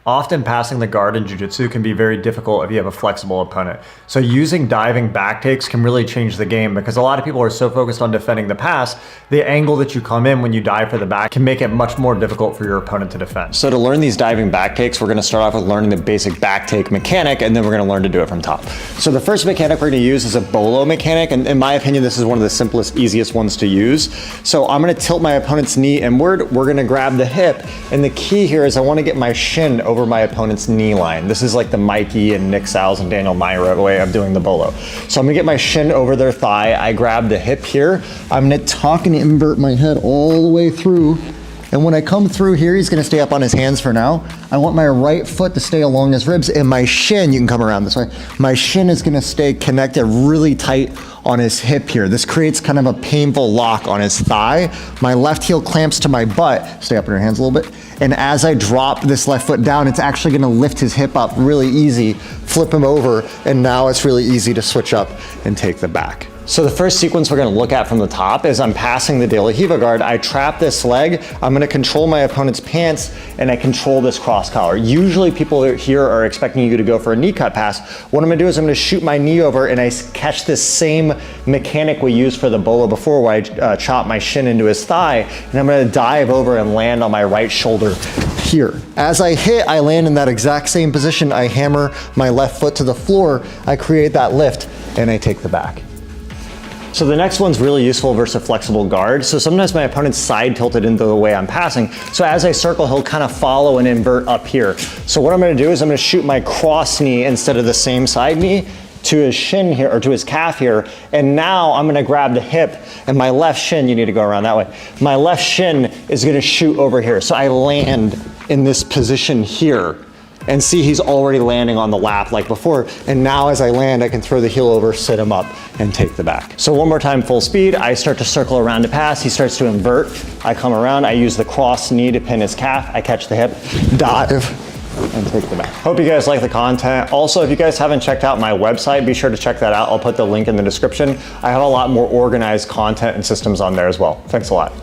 Often passing the guard in jiu-jitsu can be very difficult if you have a flexible opponent. So using diving back takes can really change the game because a lot of people are so focused on defending the pass, the angle that you come in when you dive for the back can make it much more difficult for your opponent to defend. So to learn these diving back takes, we're gonna start off with learning the basic back take mechanic, and then we're gonna learn to do it from top. So the first mechanic we're gonna use is a bolo mechanic, and in my opinion, this is one of the simplest, easiest ones to use. So I'm gonna tilt my opponent's knee inward, we're gonna grab the hip, and the key here is I wanna get my shin over my opponent's knee line. This is like the Mikey and Nick Salz and Daniel Myra way of doing the bolo. So I'm gonna get my shin over their thigh, I grab the hip here, I'm gonna tuck and invert my head all the way through, and when I come through here, he's gonna stay up on his hands for now. I want my right foot to stay along his ribs, and my shin, you can come around this way, my shin is gonna stay connected really tight on his hip here. This creates kind of a painful lock on his thigh. My left heel clamps to my butt, stay up in your hands a little bit, and as I drop this left foot down, it's actually gonna lift his hip up really easy, flip him over, and now it's really easy to switch up and take the back. So the first sequence we're gonna look at from the top is I'm passing the De La Riva guard, I trap this leg, I'm gonna control my opponent's pants, and I control this cross collar. Usually people here are expecting you to go for a knee cut pass. What I'm gonna do is I'm gonna shoot my knee over and I catch this same mechanic we used for the bolo before where I chop my shin into his thigh, and I'm gonna dive over and land on my right shoulder here. As I hit, I land in that exact same position, I hammer my left foot to the floor, I create that lift, and I take the back. So the next one's really useful versus a flexible guard. So sometimes my opponent's side tilted into the way I'm passing. So as I circle, he'll kind of follow and invert up here. So what I'm gonna do is I'm gonna shoot my cross knee instead of the same side knee to his shin here, or to his calf here. And now I'm gonna grab the hip, and my left shin, you need to go around that way. My left shin is gonna shoot over here. So I land in this position here. And see, he's already landing on the lap like before. And now as I land, I can throw the heel over, sit him up, and take the back. So one more time, full speed. I start to circle around to pass. He starts to invert. I come around. I use the cross knee to pin his calf. I catch the hip, dive, and take the back. Hope you guys like the content. Also, if you guys haven't checked out my website, be sure to check that out. I'll put the link in the description. I have a lot more organized content and systems on there as well. Thanks a lot.